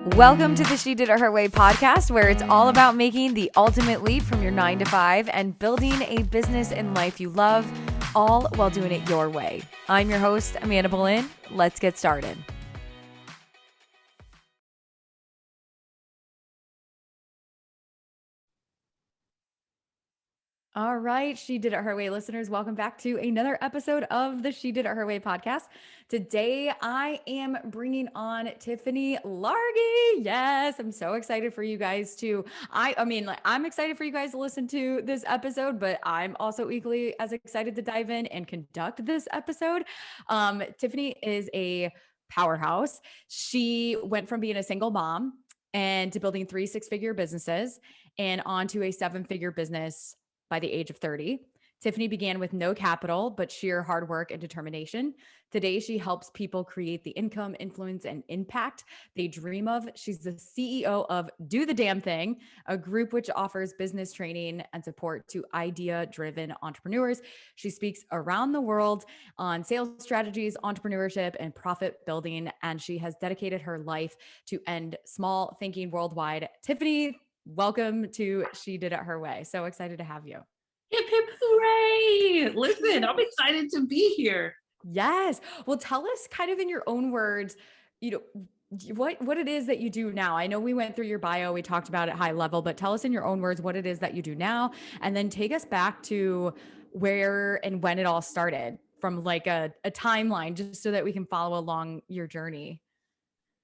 Welcome to the She Did It Her Way podcast, where it's all about making the ultimate leap from your 9 to 5 and building a business and life you love, all while doing it your way. I'm your host, Amanda Boleyn. Let's get started. All right, She Did It Her Way listeners, welcome back to another episode of the She Did It Her Way podcast. Today, I am bringing on Tiffany Largie. Yes, I'm so excited for you guys to, I'm excited for you guys to listen to this episode, but I'm also equally as excited to dive in and conduct this episode. Tiffany is a powerhouse. She went from being a single mom and to building 3 6-figure businesses and onto a 7-figure business by the age of 30. Tiffany began with no capital, but sheer hard work and determination. Today, she helps people create the income, influence, and impact they dream of. She's the CEO of Do the Damn Thing, a group which offers business training and support to idea-driven entrepreneurs. She speaks around the world on sales strategies, entrepreneurship, and profit building, and she has dedicated her life to end small thinking worldwide. Tiffany, welcome to She Did It Her Way. So excited to have you. Hip hip hooray! Listen, I'm excited to be here. Yes. Well, tell us kind of in your own words, what it is that you do now. I know we went through your bio, we talked about it high level, but tell us in your own words what it is that you do now, and then take us back to where and when it all started from like a timeline, just so that we can follow along your journey.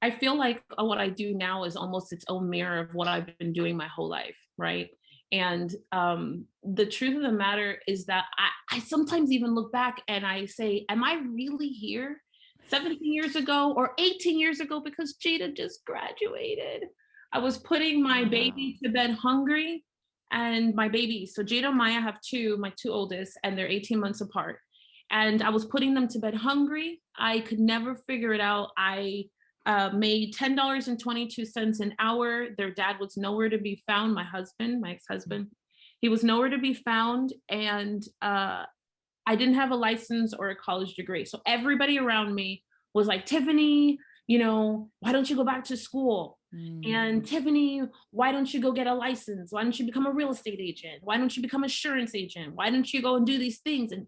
I feel like what I do now is almost its own mirror of what I've been doing my whole life, right? And the truth of the matter is that I sometimes even look back and I say, am I really here 17 years ago or 18 years ago? Because Jada just graduated. I was putting my baby to bed hungry, and my baby, so Jada and Maya have my two oldest, and they're 18 months apart. And I was putting them to bed hungry. I could never figure it out. I made $10.22 an hour. Their dad was nowhere to be found. My ex-husband, he was nowhere to be found. And I didn't have a license or a college degree. So everybody around me was like, Tiffany, why don't you go back to school? And Tiffany, why don't you go get a license? Why don't you become a real estate agent? Why don't you become an insurance agent? Why don't you go and do these things? And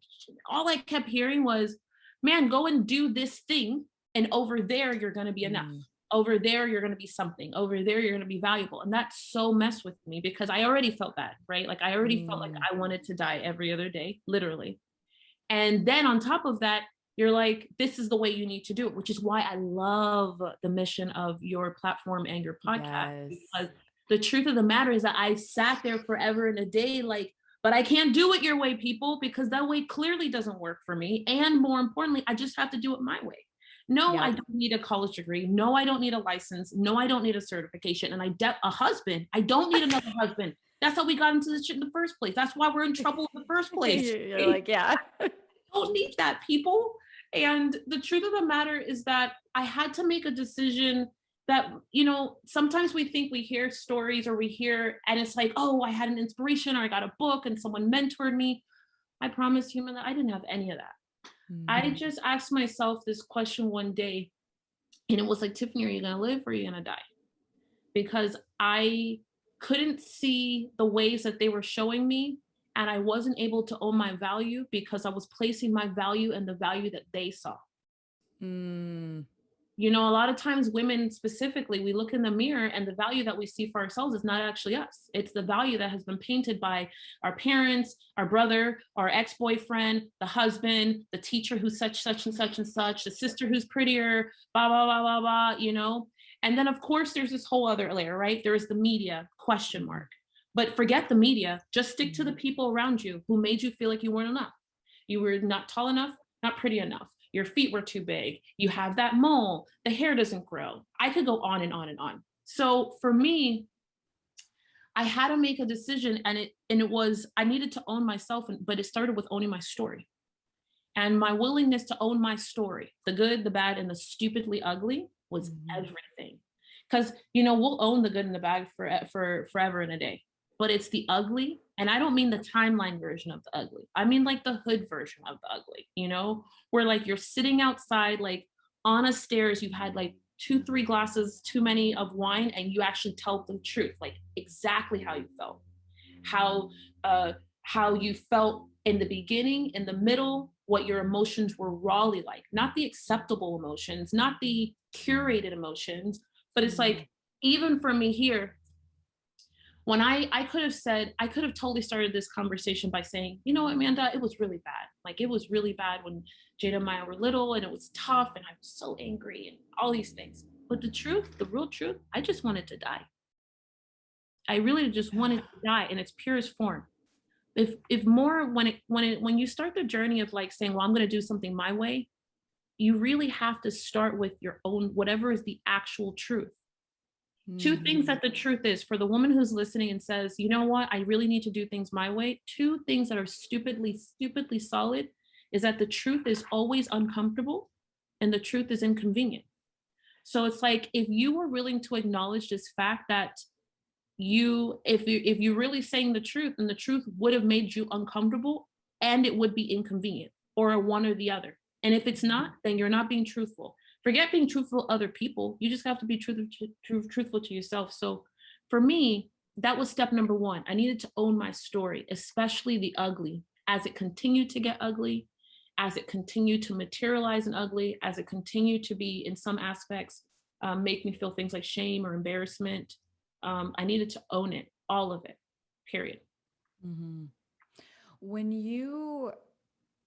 all I kept hearing was, man, go and do this thing. And over there, you're going to be enough. Over there, you're going to be something. Over there, you're going to be valuable. And that so messed with me because I already felt that, right? Like I already felt like I wanted to die every other day, literally. And then on top of that, you're like, this is the way you need to do it, which is why I love the mission of your platform and your podcast. Yes. Because the truth of the matter is that I sat there forever and a day, like, but I can't do it your way, people, because that way clearly doesn't work for me. And more importantly, I just have to do it my way. No, yeah. I don't need a college degree. No, I don't need a license. No, I don't need a certification. And a husband. I don't need another husband. That's how we got into this shit in the first place. That's why we're in trouble in the first place. You're like, yeah. I don't need that, people. And the truth of the matter is that I had to make a decision that, sometimes we think we hear stories or we hear, and it's like, oh, I had an inspiration or I got a book and someone mentored me. I promised human that I didn't have any of that. I just asked myself this question one day, and it was like, Tiffany, are you going to live or are you going to die? Because I couldn't see the ways that they were showing me, and I wasn't able to own my value because I was placing my value in the value that they saw. A lot of times women specifically, we look in the mirror and the value that we see for ourselves is not actually us. It's the value that has been painted by our parents, our brother, our ex-boyfriend, the husband, the teacher who's such and such and such, the sister who's prettier, blah, blah, blah, blah, blah, And then of course there's this whole other layer, right? There is the media, question mark. But forget the media, just stick to the people around you who made you feel like you weren't enough. You were not tall enough, not pretty enough. Your feet were too big. You have that mole. The hair doesn't grow. I could go on and on and on. So for me, I had to make a decision, and it was, I needed to own myself, but it started with owning my story. And my willingness to own my story, the good, the bad, and the stupidly ugly, was everything. Because, we'll own the good and the bad for forever and a day. But it's the ugly, and I don't mean the timeline version of the ugly. I mean like the hood version of the ugly, where like you're sitting outside, like on a stairs, you've had like 2-3 glasses too many of wine, and you actually tell the truth, like exactly how you felt, how uh how you felt in the beginning, in the middle, what your emotions were rawly like, not the acceptable emotions, not the curated emotions, but it's Mm. like, even for me here, when I could have said, I could have totally started this conversation by saying, you know what, Amanda, it was really bad. Like, it was really bad when Jada and Maya were little, and it was tough, and I was so angry and all these things. But the truth, the real truth, I just wanted to die. I really just wanted to die in its purest form. If more, when you start the journey of like saying, well, I'm going to do something my way, you really have to start with your own, whatever is the actual truth. Two things Mm. that the truth is, for the woman who's listening and says, you know what, I really need to do things my way. Two things that are stupidly solid is that the truth is always uncomfortable and the truth is inconvenient. So it's like, if you were willing to acknowledge this fact that if you're really saying the truth, and the truth would have made you uncomfortable and it would be inconvenient, or a one or the other. And if it's not, then you're not being truthful. Forget being truthful to other people. You just have to be truthful to yourself. So for me, that was step number one. I needed to own my story, especially the ugly, as it continued to get ugly, as it continued to materialize in ugly, as it continued to be in some aspects, make me feel things like shame or embarrassment. I needed to own it, all of it, period. Mm-hmm. When you,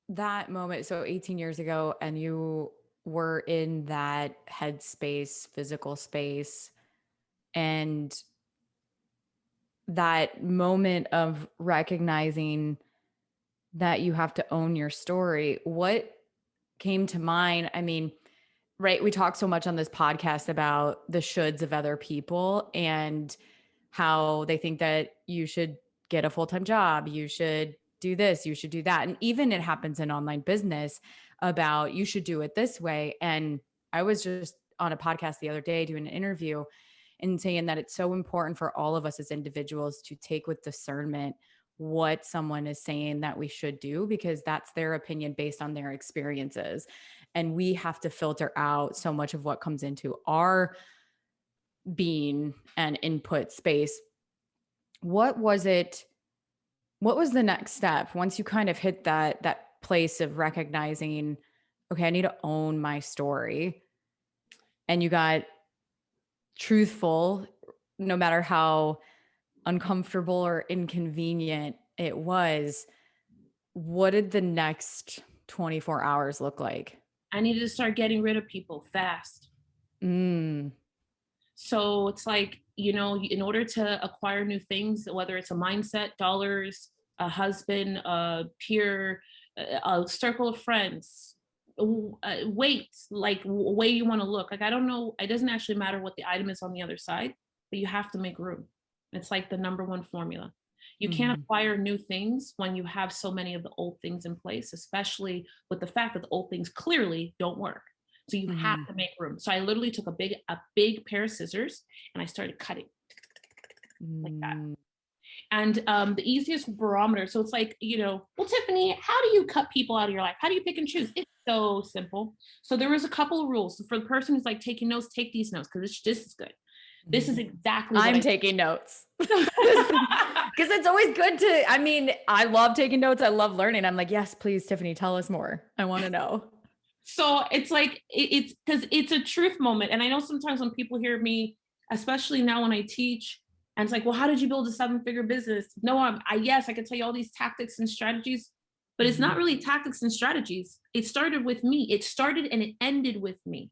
that moment, so 18 years ago, and you were in that headspace, physical space, and that moment of recognizing that you have to own your story, what came to mind? I mean, right, we talk so much on this podcast about the shoulds of other people and how they think that you should get a full-time job, you should do this, you should do that. And even it happens in online business about you should do it this way. And I was just on a podcast the other day doing an interview and saying that it's so important for all of us as individuals to take with discernment what someone is saying that we should do, because that's their opinion based on their experiences. And we have to filter out so much of what comes into our being and input space. What was it? What was the next step once you kind of hit that place of recognizing, okay, I need to own my story, and you got truthful, no matter how uncomfortable or inconvenient it was? What did the next 24 hours look like? I needed to start getting rid of people fast. Mm. So it's like, in order to acquire new things, whether it's a mindset, dollars, a husband, a peer, a circle of friends, weight, like way you want to look. Like, I don't know, it doesn't actually matter what the item is on the other side, but you have to make room. It's like the number one formula. You can't Mhm. acquire new things when you have so many of the old things in place, especially with the fact that the old things clearly don't work. So you have Mhm. to make room. So I literally took a big pair of scissors and I started cutting like that. Mm. And the easiest barometer. So it's like, well, Tiffany, how do you cut people out of your life? How do you pick and choose? It's so simple. So there was a couple of rules. So for the person who's like taking notes, take these notes, because this is good. This is Mhm. exactly what I'm I taking notes. Because it's always good to, I mean, I love taking notes. I love learning. I'm like, yes, please, Tiffany, tell us more. I want to know. So it's like, it's because it's a truth moment. And I know sometimes when people hear me, especially now when I teach, and it's like, well, how did you build a 7-figure business? No, yes, I can tell you all these tactics and strategies, but it's Mhm. not really tactics and strategies. It started with me. It started and it ended with me.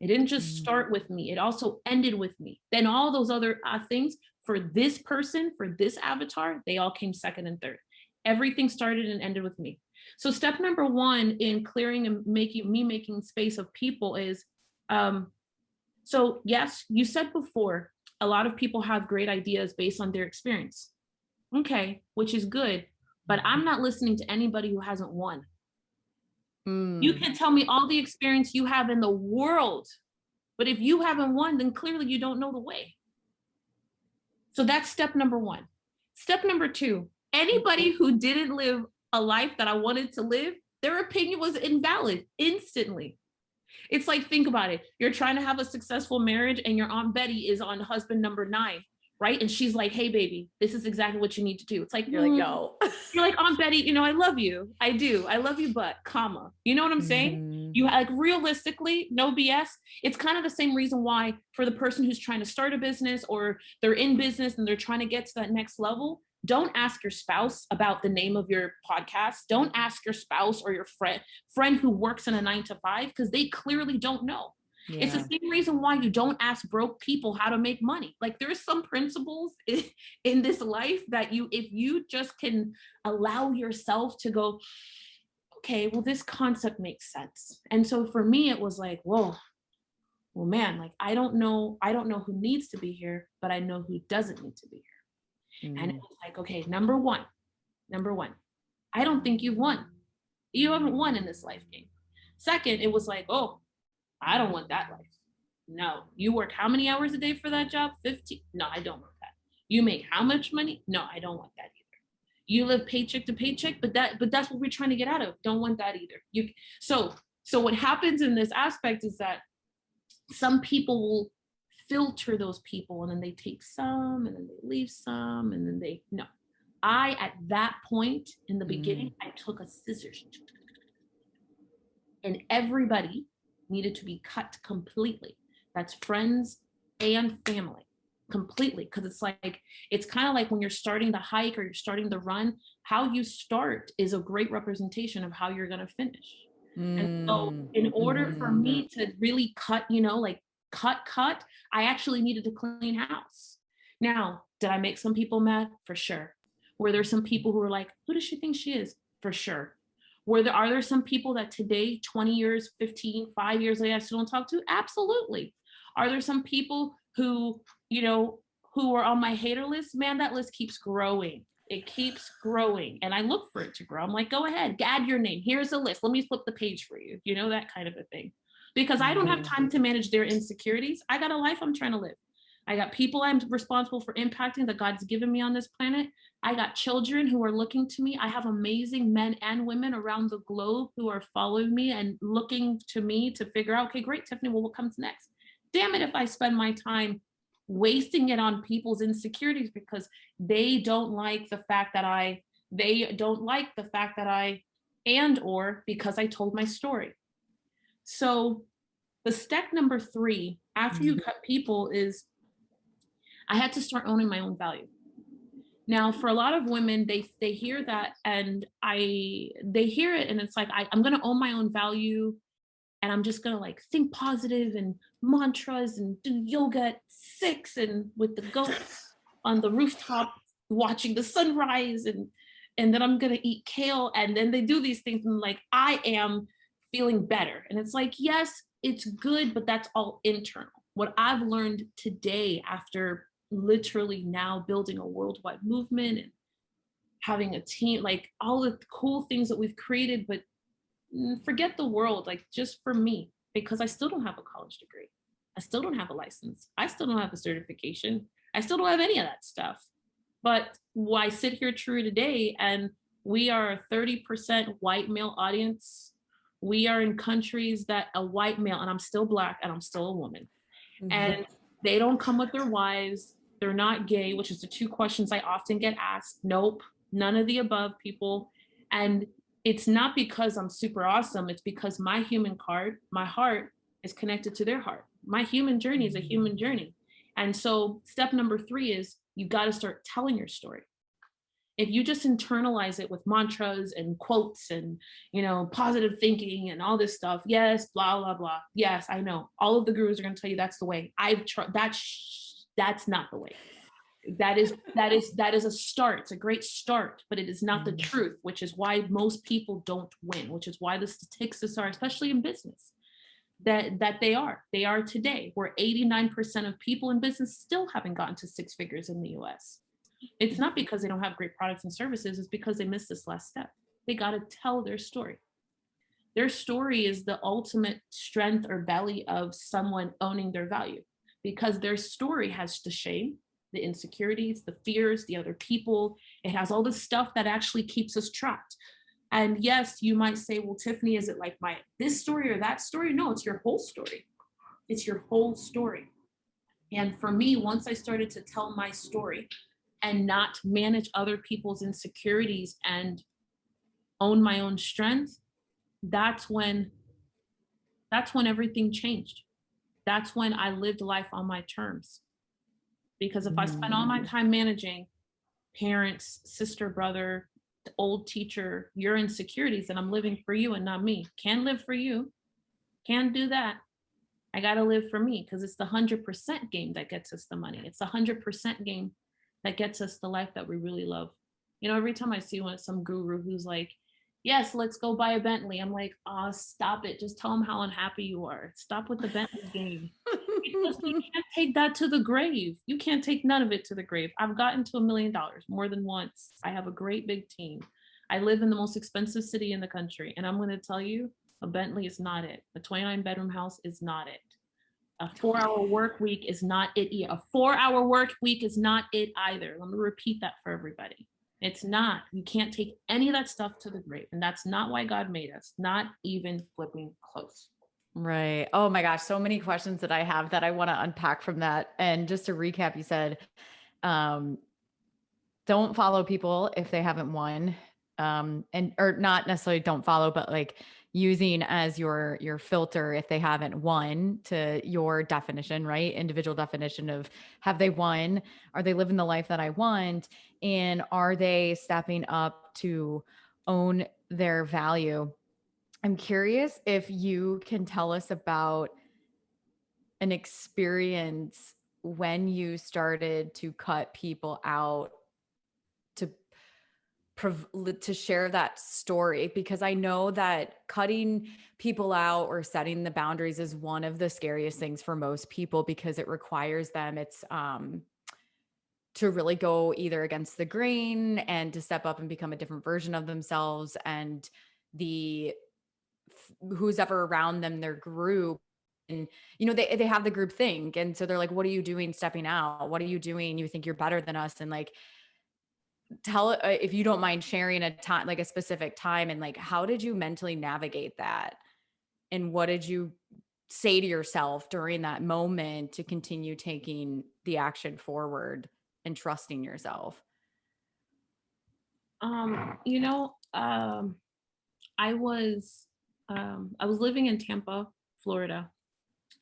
It didn't just Mhm. start with me. It also ended with me. Then all those other things for this person, for this avatar, they all came second and third. Everything started and ended with me. So step number one in clearing and making space of people is, so yes, you said before, a lot of people have great ideas based on their experience. Okay, which is good, but I'm not listening to anybody who hasn't won. You Mm. can tell me all the experience you have in the world, but if you haven't won, then clearly you don't know the way. So that's step number one. Step number two, anybody who didn't live a life that I wanted to live, their opinion was invalid instantly. It's like, think about it. You're trying to have a successful marriage and your Aunt Betty is on husband number 9, right? And she's like, hey, baby, this is exactly what you need to do. It's like, You're like, no. you're like, Aunt Betty, I love you. I do. I love you, but comma. You know what I'm saying? Mhm. You like realistically, no BS. It's kind of the same reason why for the person who's trying to start a business or they're in business and they're trying to get to that next level, don't ask your spouse about the name of your podcast. Don't ask your spouse or your friend who works in a 9 to 5 because they clearly don't know. It's the same reason why you don't ask broke people how to make money. Like there are some principles in this life that if you just can allow yourself to go, okay, well, this concept makes sense. And so for me, it was like, whoa, well, man, like I don't know who needs to be here, but I know who doesn't need to be here. And it was like, okay, number one, I don't think you've won. You haven't won in this life game. Second, it was like, oh, I don't want that life. No. You work how many hours a day for that job? 15. No, I don't want that. You make how much money? No, I don't want that either. You live paycheck to paycheck, but that's what we're trying to get out of. Don't want that either. So what happens in this aspect is that some people will filter those people and then they take some and then they leave some and then at that point in the beginning, I took a scissors and everybody needed to be cut completely. That's friends and family completely. Because it's kind of like when you're starting the hike or you're starting the run, how you start is a great representation of how you're going to finish. And so in order for me to really cut, cut, I actually needed to clean house. Now, did I make some people mad? For sure. Were there some people who were like, who does she think she is? For sure. Are there some people that today, 20 years, 15, 5 years later, I still don't talk to? Absolutely. Are there some people who are on my hater list? Man, that list keeps growing. It keeps growing. And I look for it to grow. I'm like, go ahead, add your name. Here's a list. Let me flip the page for you. That kind of a thing. Because I don't have time to manage their insecurities. I got a life I'm trying to live. I got people I'm responsible for impacting that God's given me on this planet. I got children who are looking to me. I have amazing men and women around the globe who are following me and looking to me to figure out, okay, great, Tiffany, well, what comes next? Damn it if I spend my time wasting it on people's insecurities because they don't like the fact that I, or because I told my story. So the step number 3, after you cut people is, I had to start owning my own value. Now, for a lot of women, they hear that and they hear it and it's like, I'm going to own my own value and I'm just going to think positive and mantras and do yoga at 6 and with the goats on the rooftop watching the sunrise and then I'm going to eat kale. And then they do these things and I am feeling better. And it's like, yes, it's good, but that's all internal. What I've learned today after literally now building a worldwide movement and having a team, all the cool things that we've created, but forget the world, just for me, because I still don't have a college degree. I still don't have a license. I still don't have a certification. I still don't have any of that stuff. But I sit here true today and we are a 30% white male audience. We are in countries that a white male, and I'm still Black and I'm still a woman. And they don't come with their wives. They're not gay, which is the 2 questions I often get asked. Nope, none of the above, people. And it's not because I'm super awesome. It's because my heart is connected to their heart. My human journey is a human journey. And so step number 3 is you got to start telling your story. If you just internalize it with mantras and quotes and, positive thinking and all this stuff, yes, blah, blah, blah. Yes, I know. All of the gurus are going to tell you that's the way. I've tried. That's not the way. That is a start. It's a great start, but it is not the truth, which is why most people don't win, which is why the statistics are, especially in business, that they are today, where 89% of people in business still haven't gotten to 6 figures in the US. It's not because they don't have great products and services. It's because they missed this last step. They got to tell their story. Their story is the ultimate strength or belly of someone owning their value, because their story has the shame, the insecurities, the fears, the other people. It has all the stuff that actually keeps us trapped. And yes, you might say, well, Tiffany, is it like this story or that story? No, it's your whole story. It's your whole story. And for me, once I started to tell my story and not manage other people's insecurities and own my own strength, that's when everything changed. That's when I lived life on my terms. Because if I spend all my time managing parents, sister, brother, old teacher, your insecurities, then I'm living for you and not me. Can't live for you. Can't do that. I got to live for me, because it's the 100% game that gets us the money. It's the 100% game that gets us the life that we really love. You know, every time I see some guru who's like, yes, let's go buy a Bentley, I'm like, oh, stop it. Just tell them how unhappy you are. Stop with the Bentley game. Because you can't take that to the grave. You can't take none of it to the grave. I've gotten to $1 million more than once. I have a great big team. I live in the most expensive city in the country. And I'm going to tell you, a Bentley is not it. A 29-bedroom house is not it. A 4-hour work week is not it either. A 4-hour work week is not it either. Let me repeat that for everybody. It's not. You can't take any of that stuff to the grave. And that's not why God made us. Not even flipping close. Right. Oh my gosh. So many questions that I have that I want to unpack from that. And just to recap, you said, don't follow people if they haven't won. Or not necessarily don't follow, but like using as your filter if they haven't won to your definition, right? Individual definition of, have they won? Are they living the life that I want? And are they stepping up to own their value? I'm curious if you can tell us about an experience when you started to cut people out to share that story, because I know that cutting people out or setting the boundaries is one of the scariest things for most people, because it requires them, to really go either against the grain and to step up and become a different version of themselves, and who's ever around them, their group. And, they have the group think. And so they're like, what are you doing stepping out? What are you doing? You think you're better than us? And like, tell, if you don't mind sharing a time, like a specific time, and like, how did you mentally navigate that? And what did you say to yourself during that moment to continue taking the action forward and trusting yourself? I was living in Tampa, Florida,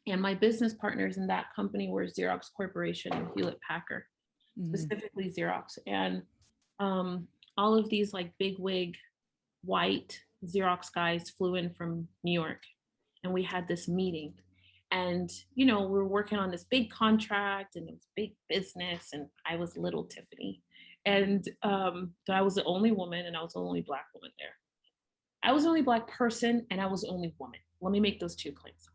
and my business partners in that company were Xerox Corporation and Hewlett Packard, specifically Xerox. And all of these like big wig white Xerox guys flew in from New York, and we had this meeting. And, we were working on this big contract, and it was big business, and I was little Tiffany. And so I was the only woman, and I was the only Black woman there. I was the only Black person, and I was the only woman. Let me make those two claims.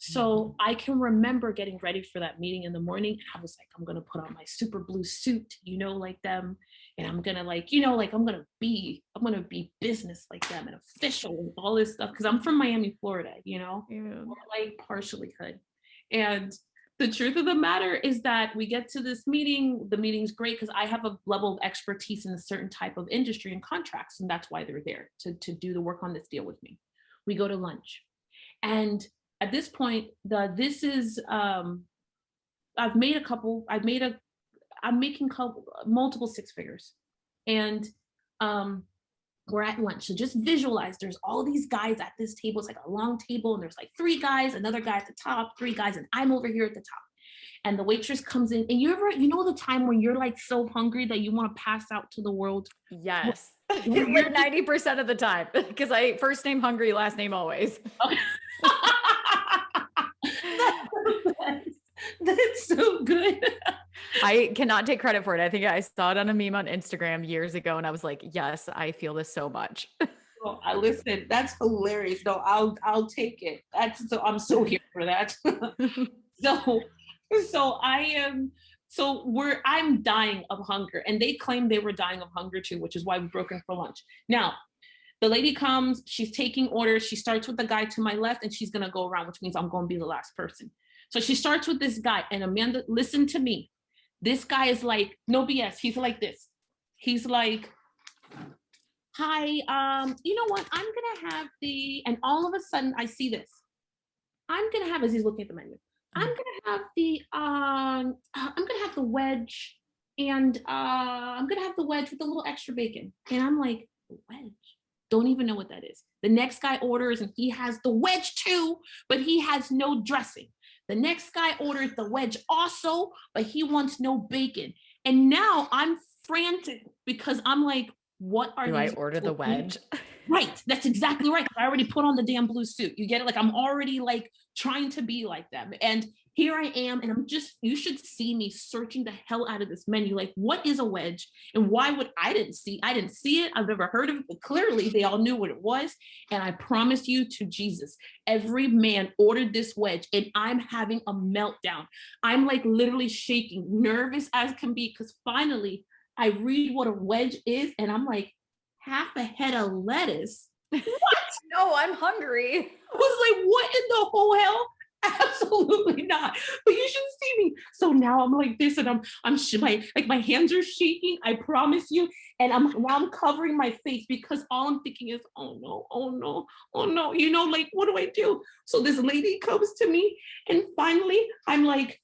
So I can remember getting ready for that meeting in the morning. And I was like, I'm going to put on my super blue suit, like them. And I'm going to I'm going to be business like them and official and all this stuff. Cause I'm from Miami, Florida, Yeah. I partially could. And the truth of the matter is that we get to this meeting. The meeting's great because I have a level of expertise in a certain type of industry and contracts. And that's why they're there to do the work on this deal with me. We go to lunch. And at this point, I'm making multiple six figures. And we're at lunch. So just visualize, there's all these guys at this table. It's like a long table, and there's like 3 guys, another guy at the top, 3 guys, and I'm over here at the top. And the waitress comes in, and the time when you're like so hungry that you want to pass out to the world? Yes. Like 90% of the time, because I first name hungry, last name always. Okay. That's so good. I cannot take credit for it. I think I saw it on a meme on Instagram years ago, and I was like, yes, I feel this so much. Well, listen, that's hilarious. No, I'll take it. I'm so here for that. I'm dying of hunger, and they claim they were dying of hunger too, which is why we broke in for lunch. Now, the lady comes, she's taking orders. She starts with the guy to my left, and she's going to go around, which means I'm going to be the last person. So she starts with this guy, and Amanda, listen to me. This guy is like, no BS. He's like this. He's like, hi, you know what? I'm gonna have and all of a sudden I see this. I'm gonna have, as he's looking at the menu, I'm gonna have the wedge, and I'm gonna have the wedge with a little extra bacon. And I'm like, wedge? Don't even know what that is. The next guy orders and he has the wedge too, but he has no dressing. The next guy orders the wedge also, but he wants no bacon. And now I'm frantic because I'm like, what are Do I these order the people eating? wedge? Right. That's exactly right. I already put on the damn blue suit. You get it? Like I'm already like trying to be like them. And here I am. And you should see me searching the hell out of this menu. Like, what is a wedge? And why would I didn't see it. I've never heard of it, but clearly they all knew what it was. And I promise you to Jesus, every man ordered this wedge and I'm having a meltdown. I'm like literally shaking, nervous as can be, because finally I read what a wedge is. And I'm like, half a head of lettuce. What? No, I'm hungry. I was like, what in the whole hell? Absolutely not. But you should see me. So now I'm like this, and my hands are shaking. I promise you. And I'm covering my face because all I'm thinking is, oh no, oh no, oh no. You know, like what do I do? So this lady comes to me, and finally I'm like,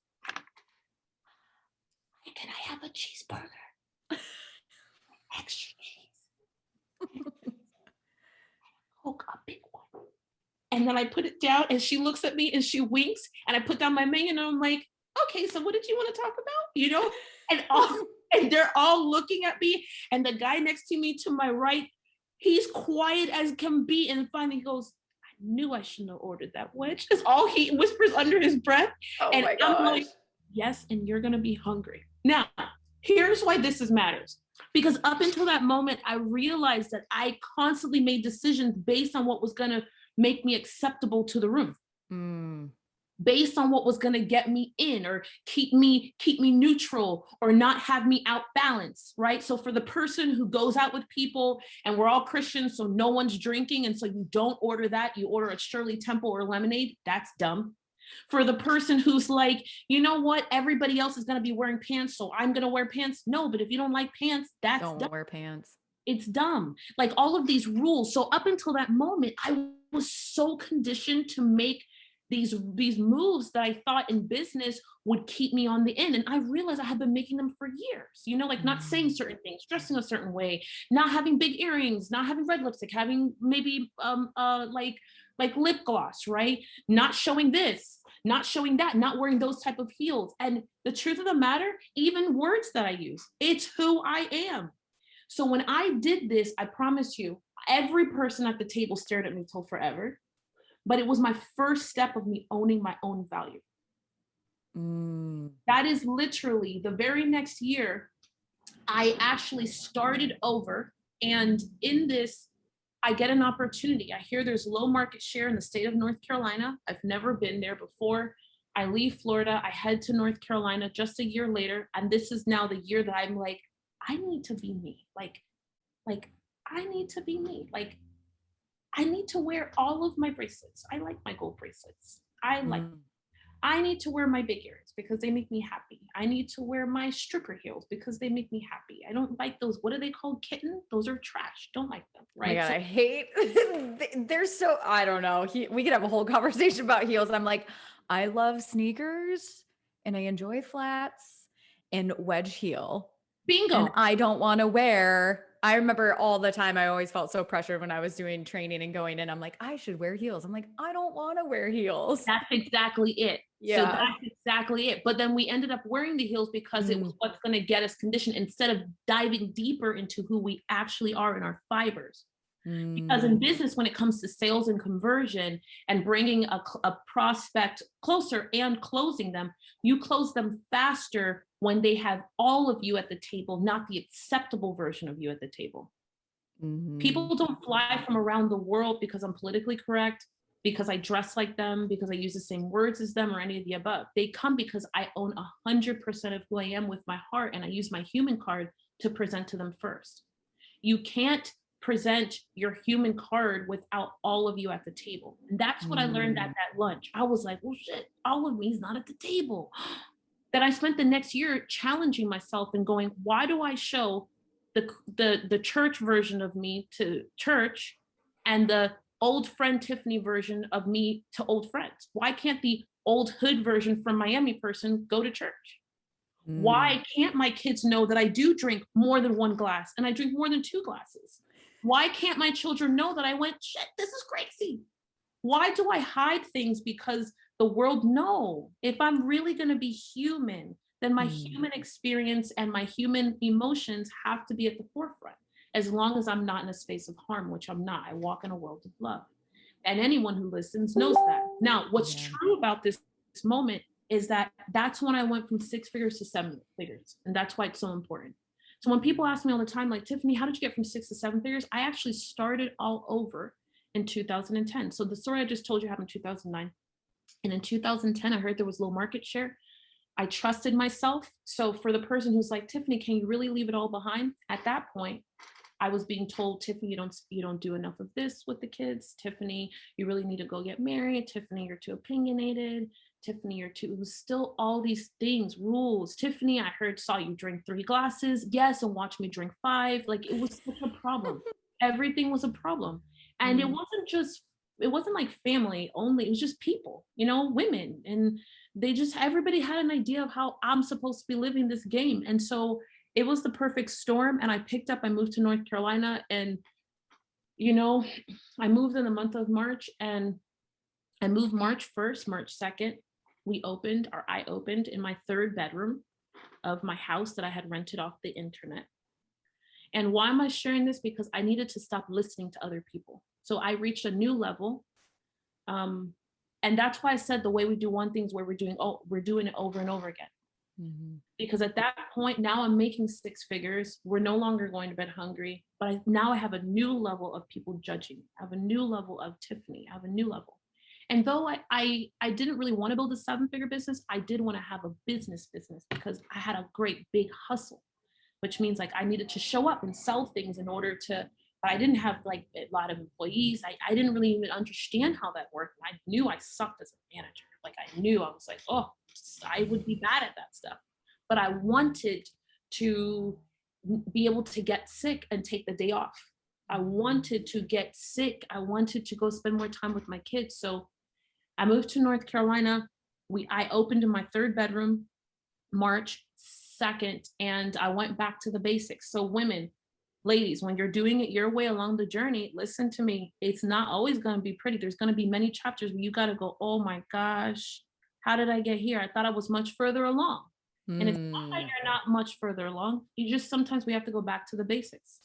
can I have a cheeseburger? Extra cheese. Coke, a big one. And then I put it down and she looks at me and she winks and I put down my menu and I'm like, okay, so what did you want to talk about? You know? And they're all looking at me. And the guy next to me to my right, he's quiet as can be. And finally he goes, I knew I shouldn't have ordered that wedge. That's all he whispers under his breath. Oh and my I'm gosh. like, yes, and you're gonna be hungry. Now, here's why this matters. Because up until that moment, I realized that I constantly made decisions based on what was gonna make me acceptable to the room, based on what was going to get me in or keep me neutral or not have me out balance, right? So for the person who goes out with people and we're all Christians, so no one's drinking, and so you don't order that, you order a Shirley Temple or lemonade, that's dumb. For the person who's like, you know what, everybody else is going to be wearing pants, so I'm going to wear pants. No, but if you don't like pants, that's Don't dumb. wear pants. It's dumb. Like all of these rules. So up until that moment, I was so conditioned to make these moves that I thought in business would keep me on the in. And I realized I had been making them for years, you know, like not saying certain things, dressing a certain way, not having big earrings, not having red lipstick, having maybe like lip gloss, right? Not showing this, not showing that, not wearing those type of heels. And the truth of the matter, even words that I use, it's who I am. So when I did this, I promise you, every person at the table stared at me till forever. But it was my first step of me owning my own value. That is literally the very next year, I actually started over. And in this, I get an opportunity. I hear there's low market share in the state of North Carolina. I've never been there before. I leave Florida. I head to North Carolina just a year later. And this is now the year that I'm like, I need to be me. Like I need to be me. Like, I need to wear all of my bracelets. I like my gold bracelets. I need to wear my big earrings because they make me happy. I need to wear my stripper heels because they make me happy. I don't like those. What are they called? Kitten? Those are trash. Don't like them. Right. Oh my God, I hate, they're so, I don't know. We could have a whole conversation about heels. I'm like, I love sneakers and I enjoy flats and wedge heel. Bingo. And I don't want to wear, I remember all the time, I always felt so pressured when I was doing training and going in. I'm like, I should wear heels. I'm like, I don't want to wear heels. That's exactly it. Yeah. So that's exactly it. But then we ended up wearing the heels because it was what's going to get us conditioned instead of diving deeper into who we actually are in our fibers. Because in business, when it comes to sales and conversion and bringing a prospect closer and closing them, you close them faster when they have all of you at the table, not the acceptable version of you at the table. People don't fly from around the world because I'm politically correct, because I dress like them, because I use the same words as them, or any of the above. They come because I own 100% of who I am with my heart, and I use my human card to present to them first. You can't present your human card without all of you at the table. And that's what I learned at that lunch. I was like, well, shit, all of me is not at the table. That I spent the next year challenging myself and going, why do I show the church version of me to church, and the old friend Tiffany version of me to old friends? Why can't the old hood version from Miami person go to church? Mm. Why can't my kids know that I do drink more than one glass and I drink more than two glasses? Why can't my children know that I went, shit, this is crazy? Why do I hide things? Because the world know if I'm really going to be human, then my Mm. human experience and my human emotions have to be at the forefront. As long as I'm not in a space of harm, which I'm not, I walk in a world of love. And anyone who listens knows that. Now, what's Yeah. true about this moment is that that's when I went from 6 figures to 7 figures. And that's why it's so important. So when people ask me all the time, like, Tiffany, how did you get from 6 to 7 figures? I actually started all over in 2010. So the story I just told you happened in 2009. And in 2010, I heard there was low market share. I trusted myself. So for the person who's like, Tiffany, can you really leave it all behind? At that point, I was being told, Tiffany, you don't do enough of this with the kids. Tiffany, you really need to go get married. Tiffany, you're too opinionated. Tiffany, you're too, it was still all these things, rules. Tiffany, I saw you drink 3 glasses. Yes, and watch me drink 5. Like, it was such a problem. Everything was a problem. And Mm. it wasn't like family only. It was just people, women. And everybody had an idea of how I'm supposed to be living this game. And so it was the perfect storm. And I moved to North Carolina, and, I moved in the month of March, and I moved March 1st, March 2nd. I opened in my 3rd bedroom of my house that I had rented off the internet. And why am I sharing this? Because I needed to stop listening to other people. So I reached a new level. And that's why I said the way we do one thing is where we're doing it over and over again. Mm-hmm. Because at that point, now I'm making 6 figures. We're no longer going to bed hungry, but now I have a new level of people judging. I have a new level of Tiffany. I have a new level. And though I didn't really want to build a 7-figure business, I did want to have a business because I had a great big hustle, which means like I needed to show up and sell things in order to, but I didn't have like a lot of employees. I didn't really even understand how that worked. I knew I sucked as a manager. Like I knew I was like, oh, I would be bad at that stuff. But I wanted to be able to get sick and take the day off. I wanted to get sick. I wanted to go spend more time with my kids. So I moved to North Carolina. I opened in my 3rd bedroom, March 2nd, and I went back to the basics. So women, ladies, when you're doing it your way along the journey, listen to me. It's not always going to be pretty. There's going to be many chapters where you got to go, oh my gosh, how did I get here? I thought I was much further along. And it's not that you're not much further along. Sometimes we have to go back to the basics.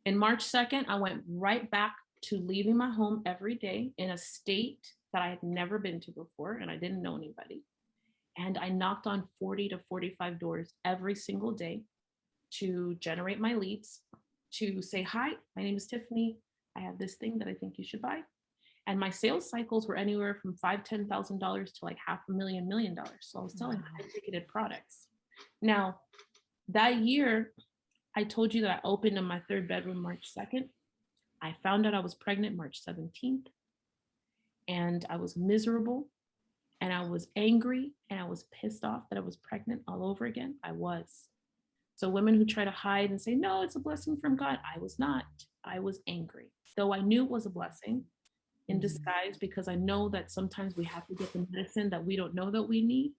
In March 2nd, I went right back to leaving my home every day in a state that I had never been to before, and I didn't know anybody. And I knocked on 40 to 45 doors every single day to generate my leads, to say, hi, my name is Tiffany. I have this thing that I think you should buy. And my sales cycles were anywhere from $5,000, $10,000 to like $500,000, $1 million. So I was selling high-ticketed products. Now, that year, I told you that I opened in my 3rd bedroom March 2nd. I found out I was pregnant March 17th. And I was miserable. And I was angry. And I was pissed off that I was pregnant all over again. I was. So women who try to hide and say, no, it's a blessing from God. I was not. I was angry. Though I knew it was a blessing in disguise, because I know that sometimes we have to get the medicine that we don't know that we need.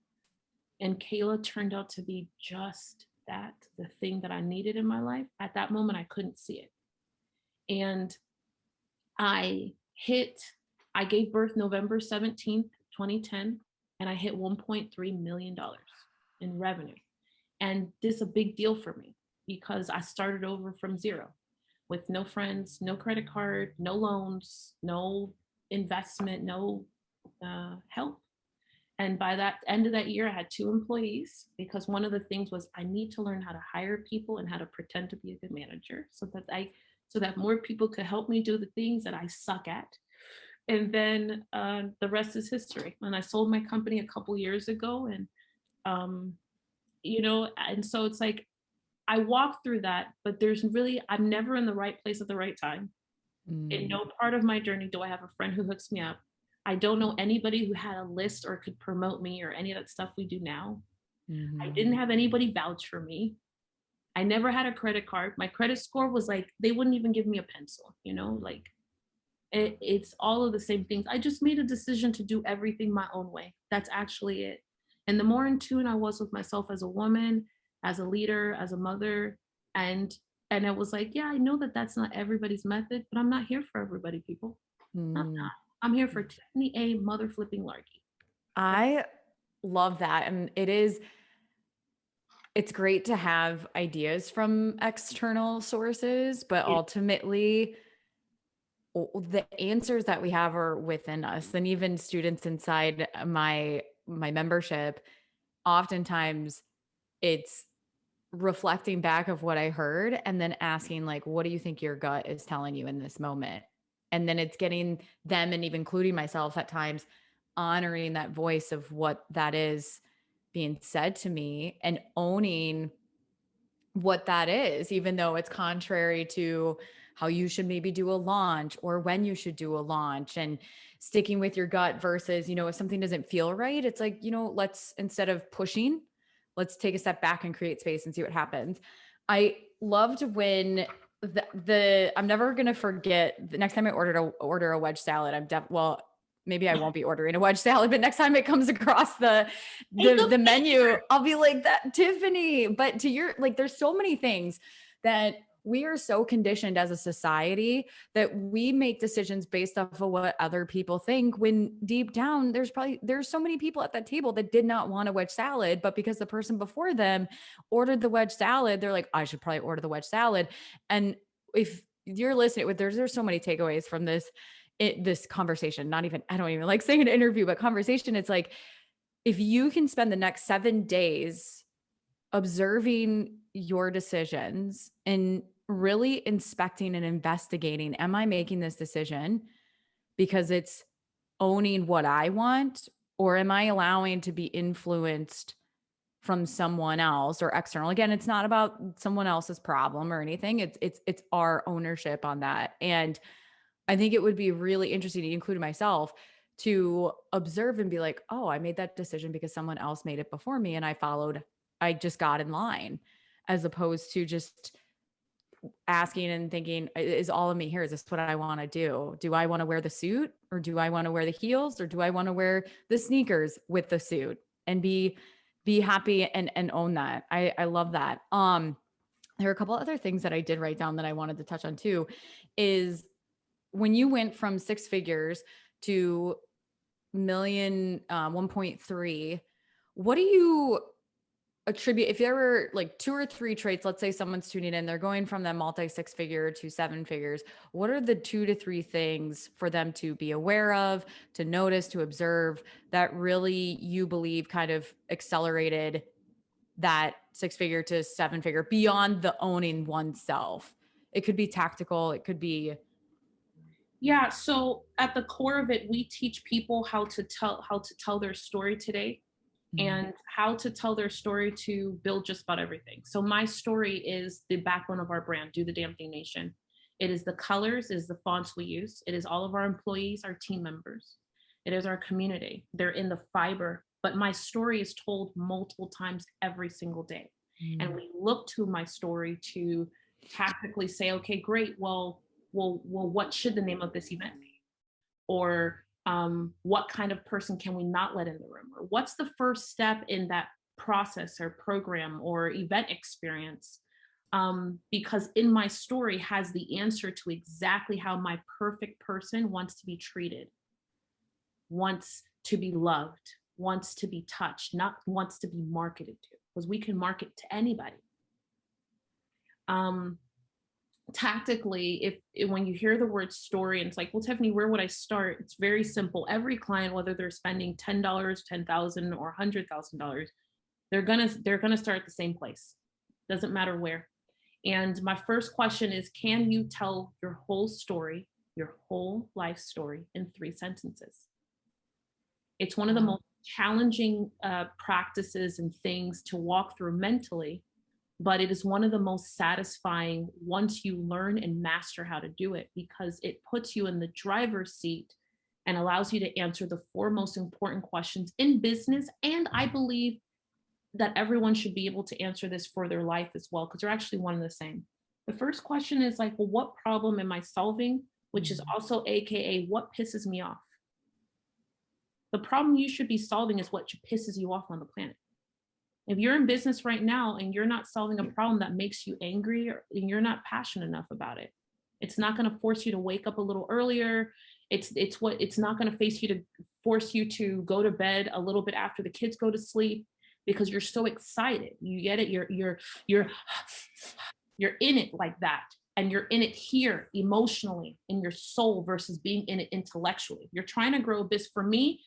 And Kayla turned out to be just that, the thing that I needed in my life. At that moment, I couldn't see it. And I gave birth November 17th, 2010, and I hit $1.3 million in revenue. And this is a big deal for me because I started over from zero with no friends, no credit card, no loans, no investment, no help. And by that end of that year, I had 2 employees because one of the things was I need to learn how to hire people and how to pretend to be a good manager so that more people could help me do the things that I suck at. And then the rest is history. And I sold my company a couple years ago, and and so it's like I walked through that, but I'm never in the right place at the right time. In no part of my journey do I have a friend who hooks me up. I don't know anybody who had a list or could promote me or any of that stuff we do now. I didn't have anybody vouch for me. I never had a credit card. My credit score was like, they wouldn't even give me a pencil, like it's all of the same things. I just made a decision to do everything my own way. That's actually it. And the more in tune I was with myself as a woman, as a leader, as a mother, and it was like, yeah, I know that that's not everybody's method, but I'm not here for everybody, people. I'm Mm. not. I'm here for Tiffany A. Mother flipping Largie. I love that. And it's great to have ideas from external sources, but Yeah. ultimately the answers that we have are within us. And even students inside my membership, oftentimes it's reflecting back of what I heard and then asking like, what do you think your gut is telling you in this moment? And then it's getting them, and even including myself at times, honoring that voice of what that is being said to me and owning what that is, even though it's contrary to how you should maybe do a launch or when you should do a launch, and sticking with your gut versus, if something doesn't feel right, it's like, let's, instead of pushing, let's take a step back and create space and see what happens. I loved when I'm never going to forget the next time I order a wedge salad. Well, maybe I won't be ordering a wedge salad, but next time it comes across the menu, I'll be like, that Tiffany. But to your, like, there's so many things that we are so conditioned as a society that we make decisions based off of what other people think, when deep down there's so many people at that table that did not want a wedge salad, but because the person before them ordered the wedge salad, they're like, I should probably order the wedge salad. And if you're listening, there's so many takeaways from this conversation. I don't even like saying an interview, but conversation. It's like, if you can spend the next 7 days observing your decisions and really inspecting and investigating, am I making this decision because it's owning what I want, or am I allowing to be influenced from someone else or external? Again, it's not about someone else's problem or anything. It's our ownership on that. And I think it would be really interesting, to include myself, to observe and be like, oh, I made that decision because someone else made it before me and I just got in line, as opposed to just asking and thinking, is all of me here? Is this what I want to do? Do I want to wear the suit, or do I want to wear the heels, or do I want to wear the sneakers with the suit and be happy and own that? I love that. There are a couple other things that I did write down that I wanted to touch on too, is when you went from 6 figures to million, 1.3, what do you attribute, if there were like 2 or 3 traits, let's say someone's tuning in, they're going from that multi 6 figure to 7 figures, what are the 2 to 3 things for them to be aware of, to notice, to observe, that really you believe kind of accelerated that 6 figure to 7 figure beyond the owning oneself? It could be tactical, it could be. Yeah, so at the core of it, we teach people how to tell their story today, and how to tell their story to build just about everything. So my story is the backbone of our brand, Do the Damn Thing Nation. It is the colors, it is the fonts we use, it is all of our employees, our team members. It is our community. They're in the fiber, but my story is told multiple times every single day. And we look to my story to tactically say, okay, great, well, what should the name of this event be? Or what kind of person can we not let in the room? Or what's the first step in that process or program or event experience? Because in my story has the answer to exactly how my perfect person wants to be treated, wants to be loved, wants to be touched, not wants to be marketed to, because we can market to anybody. Tactically, if when you hear the word story and it's like, well, Tiffany, where would I start? It's very simple. Every client, whether they're spending $10, 10,000 or $100,000, they're gonna start at the same place. Doesn't matter where. And my first question is, can you tell your whole story, your whole life story, in 3 sentences? It's one of the most challenging practices and things to walk through mentally, but it is one of the most satisfying once you learn and master how to do it, because it puts you in the driver's seat and allows you to answer the 4 most important questions in business, and I believe that everyone should be able to answer this for their life as well, because they're actually one and the same. The first question is like, well, what problem am I solving? Which is also AKA what pisses me off. The problem you should be solving is what pisses you off on the planet. If you're in business right now and you're not solving a problem that makes you angry, or you're not passionate enough about it, it's not going to force you to wake up a little earlier. It's not going to force you to go to bed a little bit after the kids go to sleep, because you're so excited. You get it? You're in it like that. And you're in it here emotionally in your soul versus being in it intellectually. You're trying to grow a business. For me,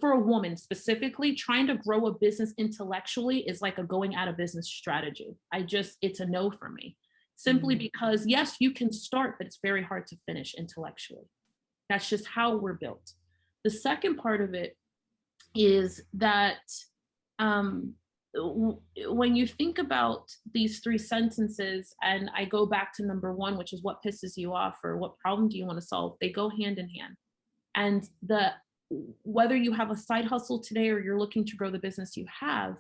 for a woman specifically, trying to grow a business intellectually is like a going out of business strategy. It's a no for me. Simply because yes, you can start, but it's very hard to finish intellectually. That's just how we're built. The second part of it is that when you think about these three sentences, and I go back to number one, which is what pisses you off or what problem do you want to solve, they go hand in hand. And whether you have a side hustle today or you're looking to grow the business you have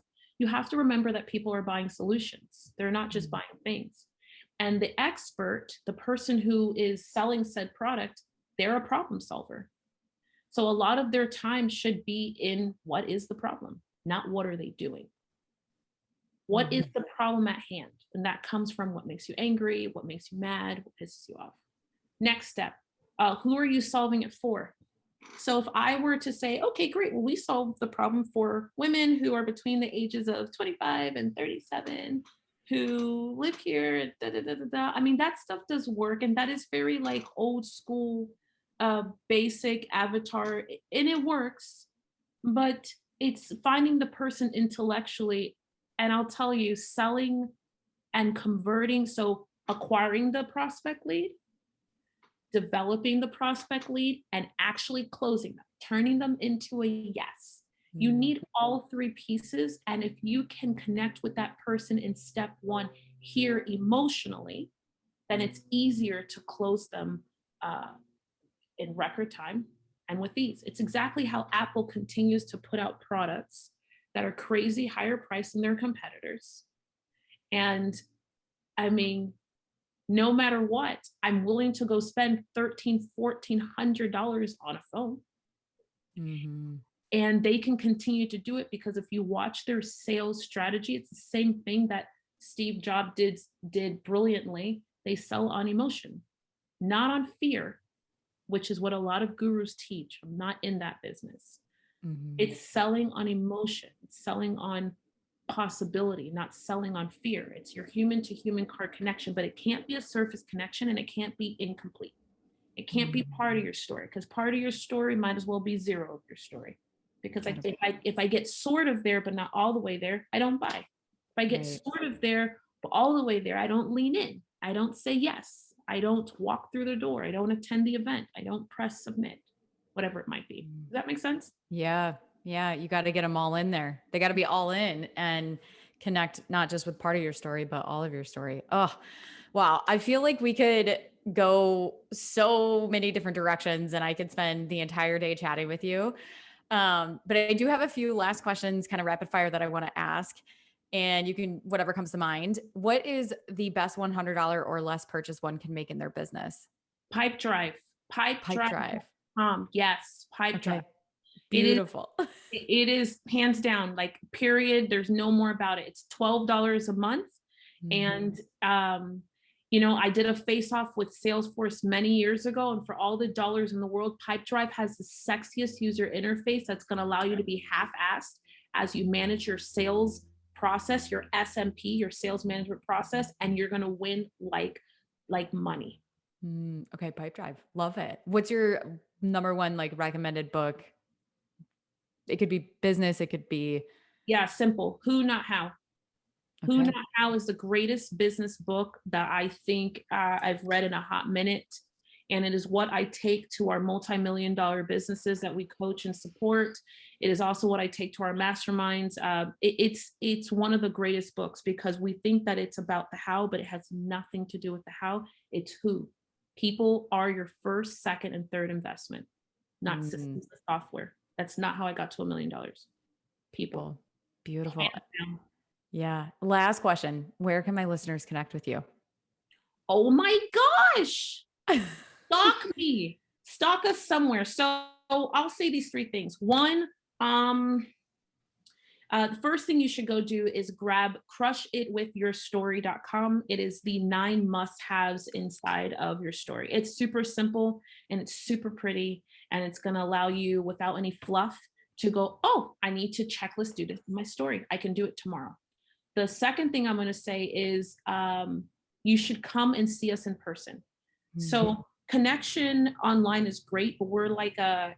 to remember that people are buying solutions. They're not just buying things. And the expert, the person who is selling said product, they're a problem solver. So a lot of their time should be in what is the problem, not what are they doing. What is the problem at hand? And that comes from what makes you angry, what makes you mad, what pisses you off. Next step, who are you solving it for? So if I were to say, okay, great, well, we solved the problem for women who are between the ages of 25 and 37, who live here, I mean, that stuff does work. And that is very like old school, basic avatar, and it works, but it's finding the person intellectually. And I'll tell you, selling and converting, so acquiring the prospect lead, developing the prospect lead, and actually closing them, turning them into a yes. You need all three pieces. And if you can connect with that person in step one here emotionally, then it's easier to close them in record time and with ease. It's exactly how Apple continues to put out products that are crazy higher priced than their competitors. And I mean, no matter what, I'm willing to go spend $1,300-$1,400 on a phone. And they can continue to do it because if you watch their sales strategy, it's the same thing that Steve Jobs did brilliantly. They sell on emotion, not on fear, which is what a lot of gurus teach. I'm not in that business. It's selling on emotion, it's selling on possibility, not selling on fear. It's your human to human car connection, but it can't be a surface connection and it can't be incomplete. It can't be part of your story, because part of your story might as well be zero of your story. Because if I get sort of there, but not all the way there, I don't buy. If I get sort of there, but all the way there, I don't lean in. I don't say yes. I don't walk through the door. I don't attend the event. I don't press submit, whatever it might be. Does that make sense? Yeah. Yeah. You got to get them all in there. They got to be all in and connect not just with part of your story, but all of your story. Oh, wow. I feel like we could go so many different directions and I could spend the entire day chatting with you. But I do have a few last questions, kind of rapid fire, that I want to ask. And you can, whatever comes to mind. What is the best $100 or less purchase one can make in their business? Pipe drive. Pipe drive. Yes, pipe drive. Beautiful. It is hands down, like period. There's no more about it. It's $12 a month. And, I did a face off with Salesforce many years ago. And for all the dollars in the world, Pipedrive has the sexiest user interface that's going to allow you to be half-assed as you manage your sales process, your SMP, your sales management process, and you're going to win like money. Okay. Pipedrive. Love it. What's your number one, like, recommended book? It could be business. It could be. Yeah. Simple. Who, Not How. Okay. Who, Not How is the greatest business book that I think I've read in a hot minute. And it is what I take to our multi-million-dollar businesses that we coach and support. It is also what I take to our masterminds. It's one of the greatest books because we think that it's about the how, but it has nothing to do with the how. It's who. People are your first, second, and third investment, not systems and software. That's not how I got to $1 million. People. Beautiful. Hands down. Yeah. Last question. Where can my listeners connect with you? Oh my gosh. Stalk me. Stalk us somewhere. So I'll say these three things. One, the first thing you should go do is grab crushitwithyourstory.com. It is the 9 must-haves inside of your story. It's super simple and it's super pretty, and it's going to allow you, without any fluff, to go, oh, I need to checklist do this in my story. I can do it tomorrow. The second thing I'm going to say is you should come and see us in person. So connection online is great, but we're like a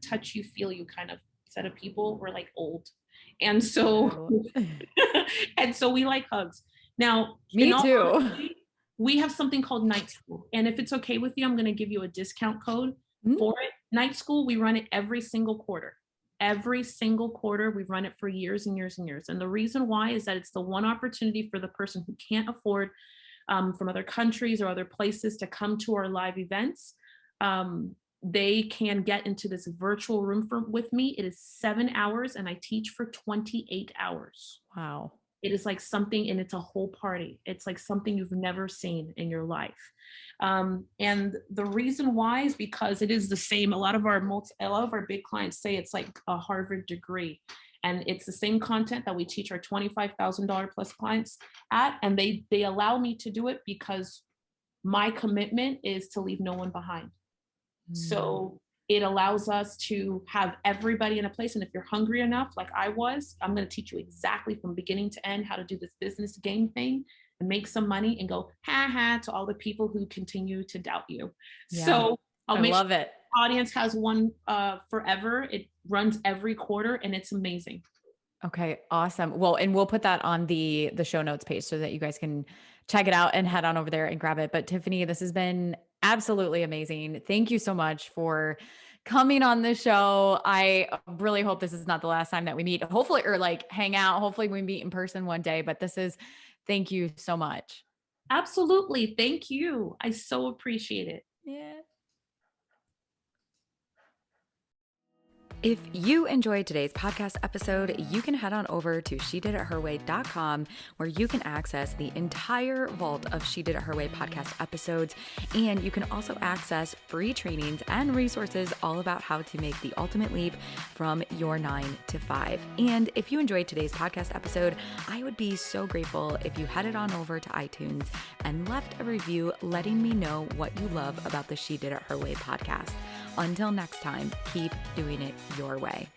touch you feel you kind of set of people. We're like old. And so and so we like hugs. Now, Me too. honesty, we have something called night school. And if it's okay with you, I'm going to give you a discount code for it. Night school, we run it every single quarter. Every single quarter, we've run it for years and years and years. And the reason why is that it's the one opportunity for the person who can't afford from other countries or other places to come to our live events. They can get into this virtual room with me. It is 7 hours and I teach for 28 hours. Wow. It is like something, and it's a whole party. It's like something you've never seen in your life. And the reason why is because it is the same. A lot of our big clients say it's like a Harvard degree. And it's the same content that we teach our $25,000 plus clients at. And they allow me to do it because my commitment is to leave no one behind. So it allows us to have everybody in a place. And if you're hungry enough, like I was, I'm going to teach you exactly from beginning to end how to do this business game thing and make some money and go, ha ha, to all the people who continue to doubt you. Yeah. So I love it. The audience has one forever. It runs every quarter and it's amazing. Okay, awesome. Well, and we'll put that on the show notes page so that you guys can check it out and head on over there and grab it. But Tiffany, this has been absolutely amazing. Thank you so much for coming on the show. I really hope this is not the last time that we meet, hopefully, or like hang out. Hopefully we meet in person one day, but thank you so much. Absolutely. Thank you. I so appreciate it. Yeah. If you enjoyed today's podcast episode, you can head on over to shediditherway.com where you can access the entire vault of She Did It Her Way podcast episodes. And you can also access free trainings and resources all about how to make the ultimate leap from your 9 to 5. And if you enjoyed today's podcast episode, I would be so grateful if you headed on over to iTunes and left a review letting me know what you love about the She Did It Her Way podcast. Until next time, keep doing it your way.